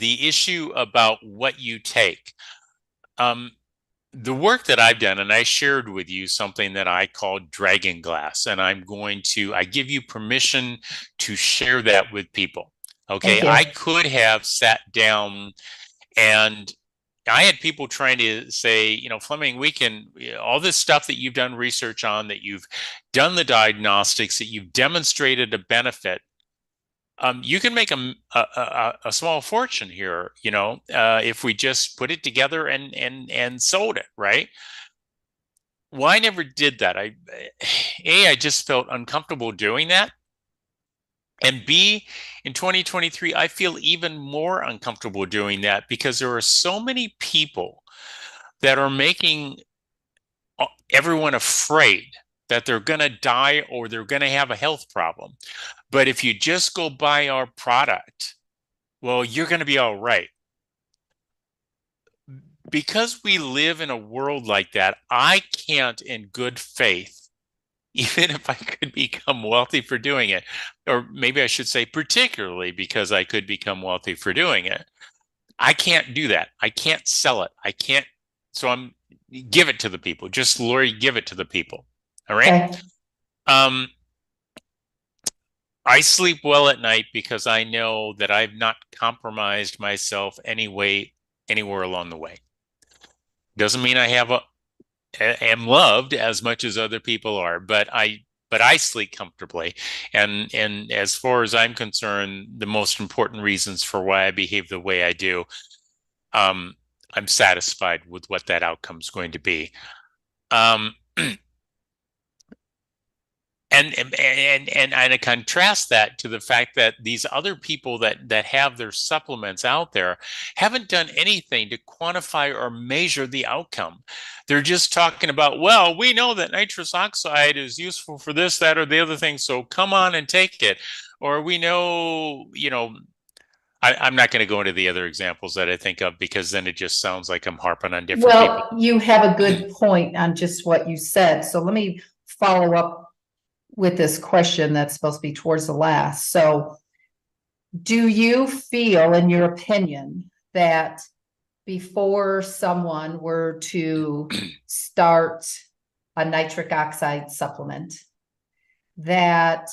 Speaker 3: issue about what you take. The work that I've done, and I shared with you something that I call Dragon Glass, and I give you permission to share that with people. Okay, I could have sat down and I had people trying to say, Fleming, all this stuff that you've done research on, that you've done the diagnostics, that you've demonstrated a benefit. You can make a small fortune here, if we just put it together and sold it, right? Well, I never did that. I just felt uncomfortable doing that. And B, in 2023, I feel even more uncomfortable doing that because there are so many people that are making everyone afraid that they're going to die or they're going to have a health problem. But if you just go buy our product, well, you're going to be all right. Because we live in a world like that, I can't, in good faith, even if I could become wealthy for doing it, or maybe I should say particularly because I could become wealthy for doing it, I can't do that. I can't sell it. I can't. So give it to the people. Just Laurie, give it to the people. All right. Okay. I sleep well at night because I know that I've not compromised myself anywhere along the way. Doesn't mean I am loved as much as other people are, but I sleep comfortably. And as far as I'm concerned, the most important reasons for why I behave the way I do, I'm satisfied with what that outcome is going to be. And I contrast that to the fact that these other people that have their supplements out there haven't done anything to quantify or measure the outcome. They're just talking about, well, we know that nitrous oxide is useful for this, that, or the other thing, so come on and take it. Or we know, I'm not going to go into the other examples that I think of because then it just sounds like I'm harping on different people.
Speaker 2: Well, you have a good point on just what you said. So let me follow up with this question that's supposed to be towards the last. So do you feel, in your opinion, that before someone were to start a nitric oxide supplement, that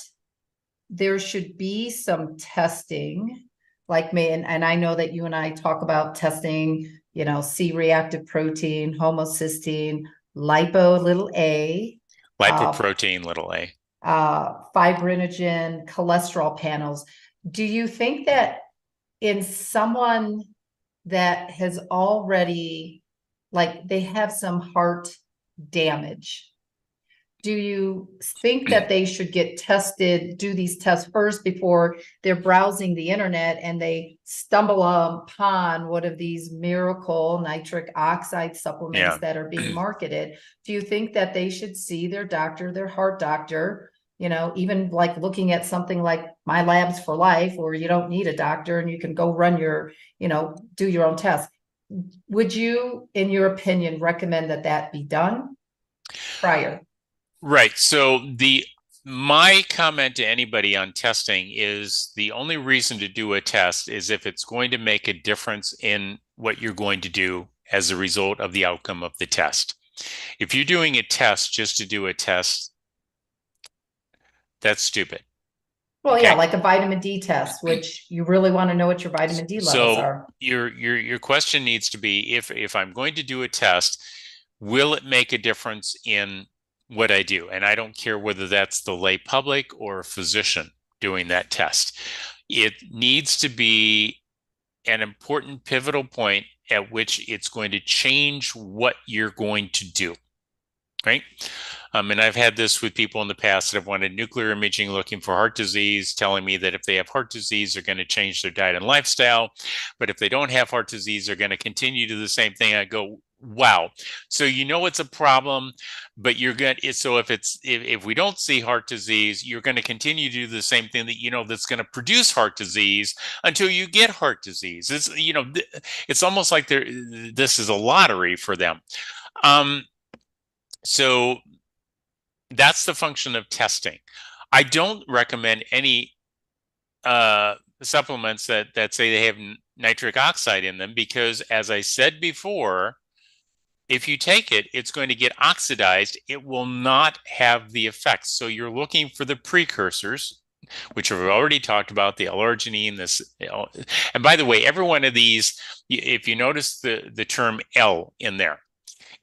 Speaker 2: there should be some testing, like me, and I know that you and I talk about testing C-reactive protein, homocysteine, lipo little a,
Speaker 3: Lipoprotein little a.
Speaker 2: fibrinogen, cholesterol panels. Do you think that in someone that has already, like they have some heart damage, do you think that they should get tested, do these tests first before they're browsing the internet and they stumble upon one of these miracle nitric oxide supplements that are being marketed? Do you think that they should see their doctor, their heart doctor, even like looking at something like My Labs for Life, where you don't need a doctor and you can go run your, do your own test? Would you, in your opinion, recommend that be done prior?
Speaker 3: Right. So my comment to anybody on testing is the only reason to do a test is if it's going to make a difference in what you're going to do as a result of the outcome of the test. If you're doing a test just to do a test, that's stupid.
Speaker 2: Well, okay. Yeah, like a vitamin D test, which you really want to know what your vitamin D levels are.
Speaker 3: Your question needs to be, if I'm going to do a test, will it make a difference in what I do? And I don't care whether that's the lay public or a physician doing that test. It needs to be an important pivotal point at which it's going to change what you're going to do, right? And I've had this with people in the past that have wanted nuclear imaging looking for heart disease, telling me that if they have heart disease, they're going to change their diet and lifestyle. But if they don't have heart disease, they're going to continue to do the same thing. I go, wow. So it's a problem, but you're going to, so if we don't see heart disease, you're going to continue to do the same thing that, that's going to produce heart disease until you get heart disease. It's, it's almost like this is a lottery for them. So that's the function of testing. I don't recommend any supplements that say they have nitric oxide in them because, as I said before, if you take it, it's going to get oxidized. It will not have the effects. So you're looking for the precursors, which I've already talked about, the L-arginine, this. And by the way, every one of these, if you notice the term L in there,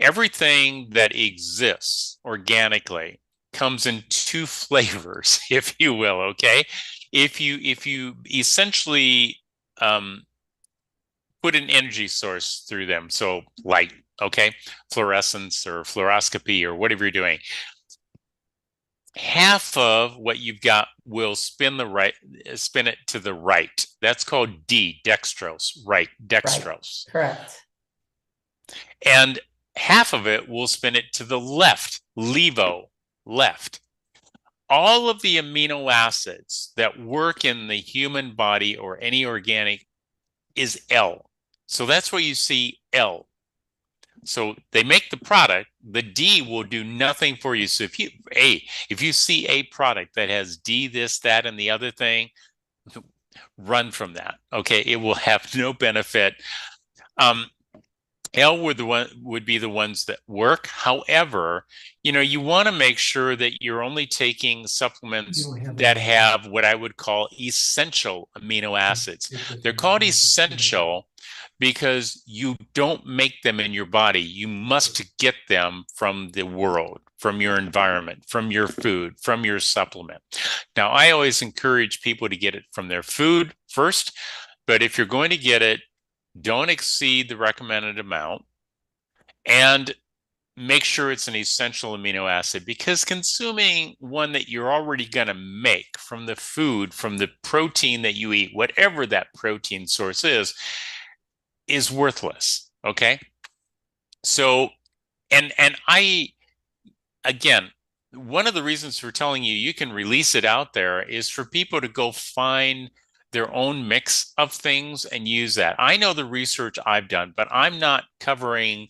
Speaker 3: everything that exists organically comes in two flavors, if you will, okay? If you essentially put an energy source through them, so light, okay, fluorescence or fluoroscopy or whatever you're doing, half of what you've got will spin it to the right. That's called dextrose, right, dextrose.
Speaker 2: Right. Correct.
Speaker 3: And half of it will spin it to the left, levo, left. All of the amino acids that work in the human body or any organic is L. So that's where you see L. So they make the product, the D will do nothing for you. So if you see a product that has D, this, that, and the other thing, run from that. Okay, it will have no benefit. L would be the ones that work. However, you want to make sure that you're only taking supplements that have what I would call essential amino acids. They're called essential because you don't make them in your body. You must get them from the world, from your environment, from your food, from your supplement. Now, I always encourage people to get it from their food first, but if you're going to get it, don't exceed the recommended amount and make sure it's an essential amino acid, because consuming one that you're already going to make from the food, from the protein that you eat, whatever that protein source is worthless. Okay. So, and again, one of the reasons for telling you can release it out there is for people to go find their own mix of things and use that. I know the research I've done, but I'm not covering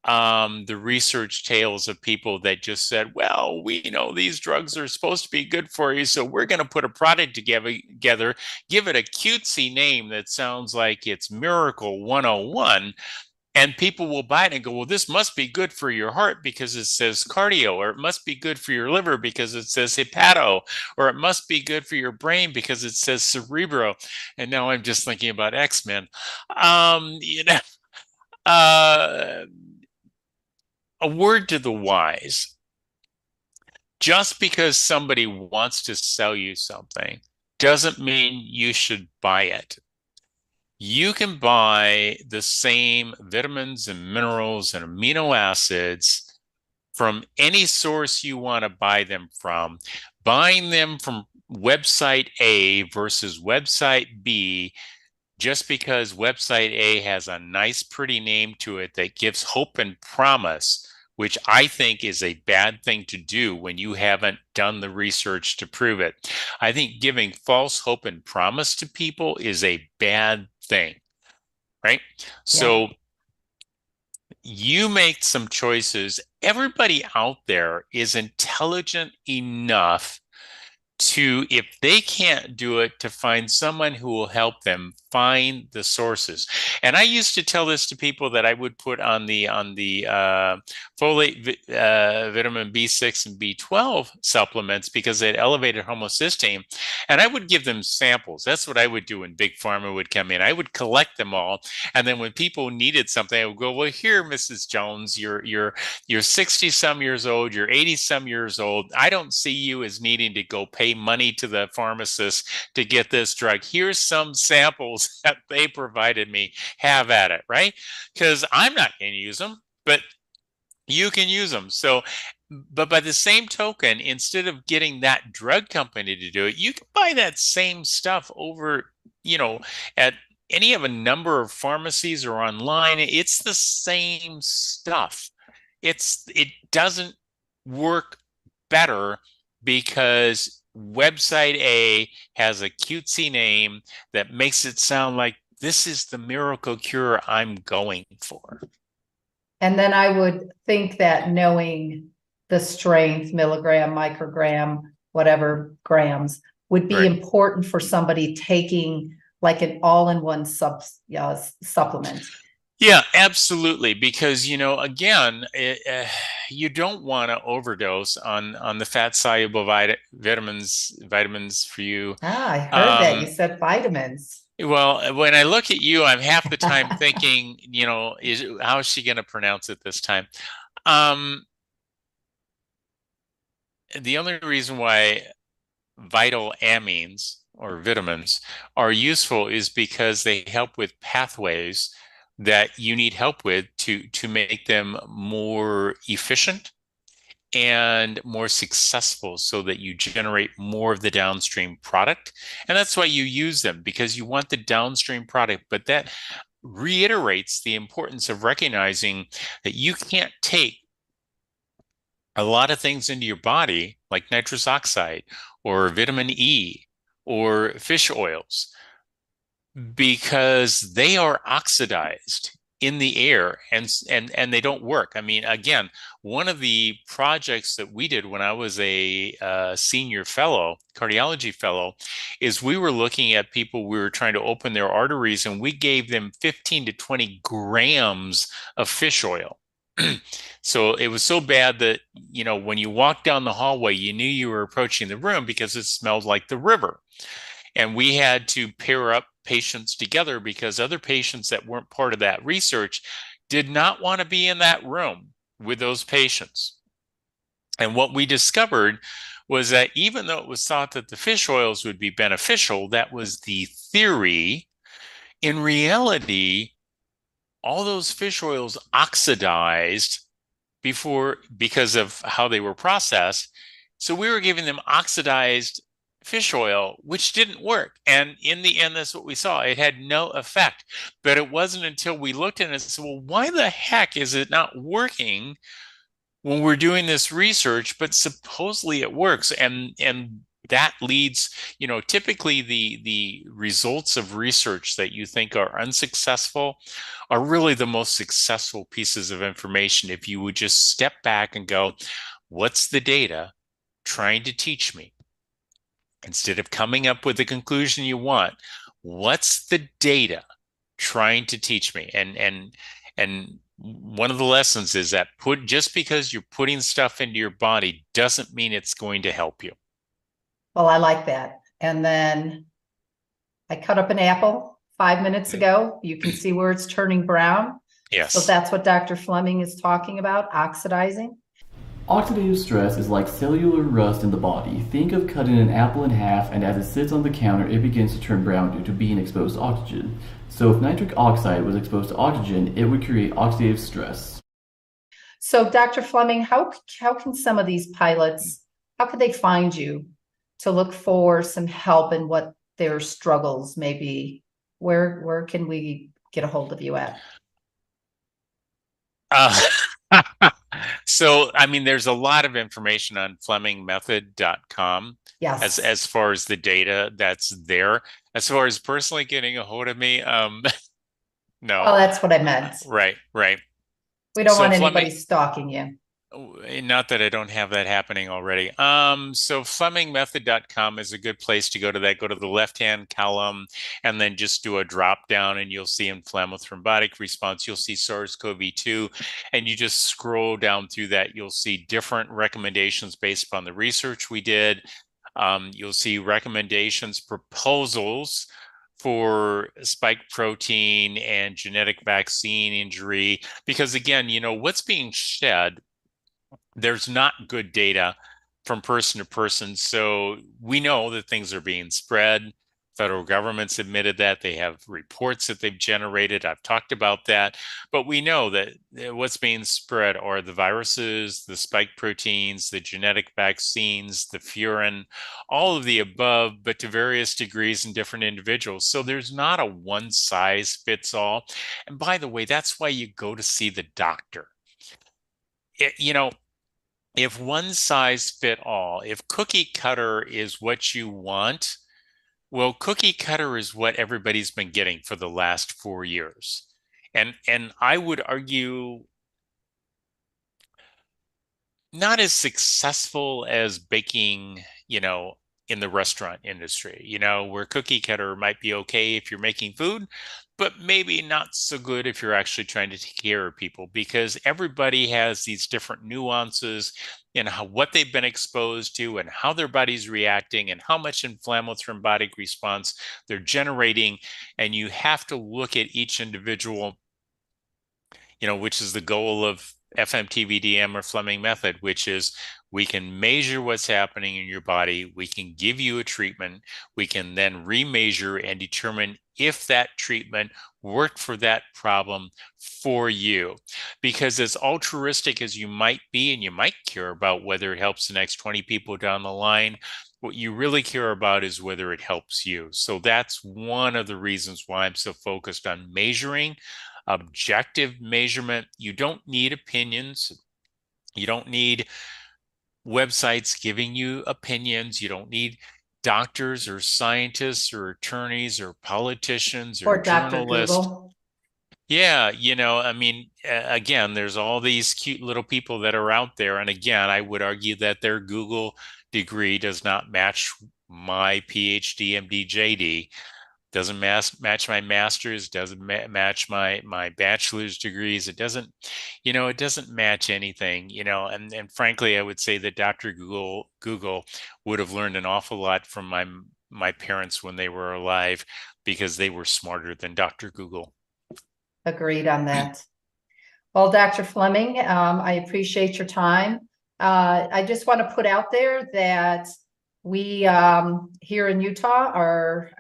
Speaker 3: the research tales of people that just said, well, we know these drugs are supposed to be good for you, so we're going to put a product together, give it a cutesy name that sounds like it's Miracle 101. And people will buy it and go, well, this must be good for your heart because it says cardio, or it must be good for your liver because it says hepato, or it must be good for your brain because it says cerebro. And now I'm just thinking about X-Men. a word to the wise. Just because somebody wants to sell you something doesn't mean you should buy it. You can buy the same vitamins and minerals and amino acids from any source you want to buy them from. Buying them from website A versus website B, just because website A has a nice, pretty name to it that gives hope and promise, which I think is a bad thing to do when you haven't done the research to prove it. I think giving false hope and promise to people is a bad thing, right?
Speaker 2: Yeah.
Speaker 3: So you make some choices. Everybody out there is intelligent enough to, if they can't do it, to find someone who will help them find the sources. And I used to tell this to people that I would put on the folate, vitamin B6 and B12 supplements because they had elevated homocysteine, and I would give them samples. That's what I would do when Big Pharma would come in. I would collect them all, and then when people needed something, I would go, well, here, Mrs. Jones, you're 60 some years old, you're 80 some years old. I don't see you as needing to go pay money to the pharmacist to get this drug. Here's some samples that they provided me. Have at it, right? Because I'm not going to use them, but you can use them. So, but by the same token, instead of getting that drug company to do it, you can buy that same stuff over, at any of a number of pharmacies or online. It's the same stuff. It doesn't work better because website A has a cutesy name that makes it sound like this is the miracle cure I'm going for.
Speaker 2: And then I would think that knowing the strength, milligram, microgram, whatever grams, would be
Speaker 3: Right.
Speaker 2: important for somebody taking like an all-in-one supplement.
Speaker 3: Yeah, absolutely. Because, again, you don't want to overdose on the fat soluble vitamins for you.
Speaker 2: I heard that. You said vitamins.
Speaker 3: Well, when I look at you, I'm half the time thinking, how is she going to pronounce it this time? The only reason why vital amines or vitamins are useful is because they help with pathways that you need help with to make them more efficient and more successful so that you generate more of the downstream product. And that's why you use them, because you want the downstream product. But that reiterates the importance of recognizing that you can't take a lot of things into your body like nitrous oxide or vitamin E or fish oils because they are oxidized in the air and they don't work. I mean, again, one of the projects that we did when I was a senior fellow, cardiology fellow, is we were looking at people, we were trying to open their arteries, and we gave them 15 to 20 grams of fish oil. So it was so bad that, when you walked down the hallway, you knew you were approaching the room because it smelled like the river. And we had to pair up patients together because other patients that weren't part of that research did not want to be in that room with those patients. And what we discovered was that even though it was thought that the fish oils would be beneficial, that was the theory. In reality, all those fish oils oxidized because of how they were processed. So we were giving them oxidized fish oil, which didn't work. And in the end, that's what we saw. It had no effect. But it wasn't until we looked at it and said, well, why the heck is it not working when we're doing this research? But supposedly it works. And that leads, typically the results of research that you think are unsuccessful are really the most successful pieces of information. If you would just step back and go, what's the data trying to teach me? Instead of coming up with the conclusion you want, what's the data trying to teach me? And one of the lessons is that just because you're putting stuff into your body doesn't mean it's going to help you.
Speaker 2: Well, I like that. And then I cut up an apple 5 minutes ago. You can see where it's turning brown. So
Speaker 3: Yes.
Speaker 2: that's what Dr. Fleming is talking about, oxidizing.
Speaker 4: Oxidative stress is like cellular rust in the body. Think of cutting an apple in half, and as it sits on the counter, it begins to turn brown due to being exposed to oxygen. So if nitric oxide was exposed to oxygen, it would create oxidative stress.
Speaker 2: So Dr. Fleming, how can some of these pilots, how could they find you to look for some help in what their struggles may be? Where can we get a hold of you at?
Speaker 3: Uh, so, I mean, there's a lot of information on FlemingMethod.com
Speaker 2: Yes.
Speaker 3: as far as the data that's there. As far as personally getting a hold of me, no.
Speaker 2: Oh, that's what I meant.
Speaker 3: Right, right.
Speaker 2: We don't
Speaker 3: So
Speaker 2: want
Speaker 3: Fleming,
Speaker 2: anybody stalking you.
Speaker 3: not that I don't have that happening already. So FlemingMethod.com is a good place to go to that. Go to the left-hand column and then just do a drop down and you'll see inflammothrombotic response. You'll see SARS-CoV-2 and you just scroll down through that. You'll see different recommendations based upon the research we did. You'll see recommendations, proposals for spike protein and genetic vaccine injury, because again, what's being shed, there's not good data from person to person. So we know that things are being spread. Federal government's admitted that. They have reports that they've generated. I've talked about that. But we know that what's being spread are the viruses, the spike proteins, the genetic vaccines, the furin, all of the above, but to various degrees in different individuals. So there's not a one size fits all. And by the way, that's why you go to see the doctor. If one size fit all, if cookie cutter is what you want, well, cookie cutter is what everybody's been getting for the last 4 years. And I would argue not as successful as baking, in the restaurant industry, where cookie cutter might be okay if you're making food, but maybe not so good if you're actually trying to take care of people, because everybody has these different nuances in what they've been exposed to and how their body's reacting and how much inflammothrombotic response they're generating. And you have to look at each individual, which is the goal of FMTVDM or Fleming method, which is we can measure what's happening in your body. We can give you a treatment. We can then remeasure and determine if that treatment worked for that problem for you. Because as altruistic as you might be, and you might care about whether it helps the next 20 people down the line, what you really care about is whether it helps you. So that's one of the reasons why I'm so focused on measuring. Objective measurement. You don't need opinions. You don't need websites giving you opinions. You don't need doctors or scientists or attorneys or politicians or
Speaker 2: Dr.
Speaker 3: journalists.
Speaker 2: Google.
Speaker 3: Yeah, I mean, again, there's all these cute little people that are out there. And again, I would argue that their Google degree does not match my PhD, MD, JD. Doesn't match my master's, doesn't match my bachelor's degrees. It doesn't match anything, and frankly, I would say that Dr. Google would have learned an awful lot from my parents when they were alive, because they were smarter than Dr. Google.
Speaker 2: Agreed on that. Well, Dr. Fleming, I appreciate your time. I just want to put out there that we here in Utah are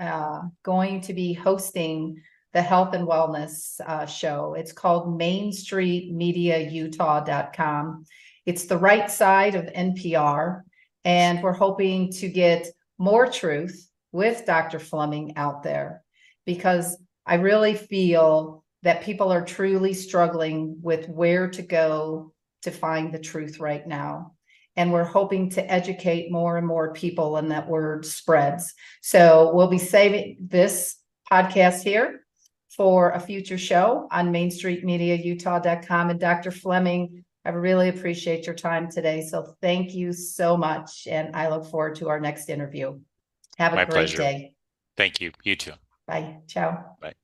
Speaker 2: going to be hosting the Health and Wellness show. It's called MainStreetMediaUtah.com. It's the right side of NPR, and we're hoping to get more truth with Dr. Fleming out there, because I really feel that people are truly struggling with where to go to find the truth right now. And we're hoping to educate more and more people, and that word spreads. So we'll be saving this podcast here for a future show on MainStreetMediaUtah.com. And Dr. Fleming, I really appreciate your time today. So thank you so much. And I look forward to our next interview. Have a
Speaker 3: My
Speaker 2: great
Speaker 3: pleasure.
Speaker 2: day.
Speaker 3: Thank you. You too.
Speaker 2: Bye. Ciao.
Speaker 3: Bye.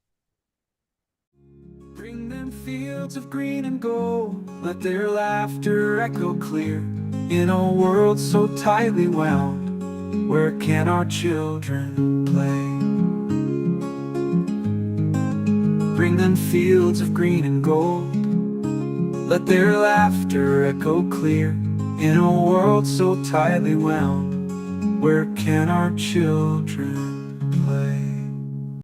Speaker 1: Bring them fields of green and gold, let their laughter echo clear. In a world so tightly wound, where can our children play? bring them fields of green and gold. Let their laughter echo clear in a world so tightly wound. Where can our children play?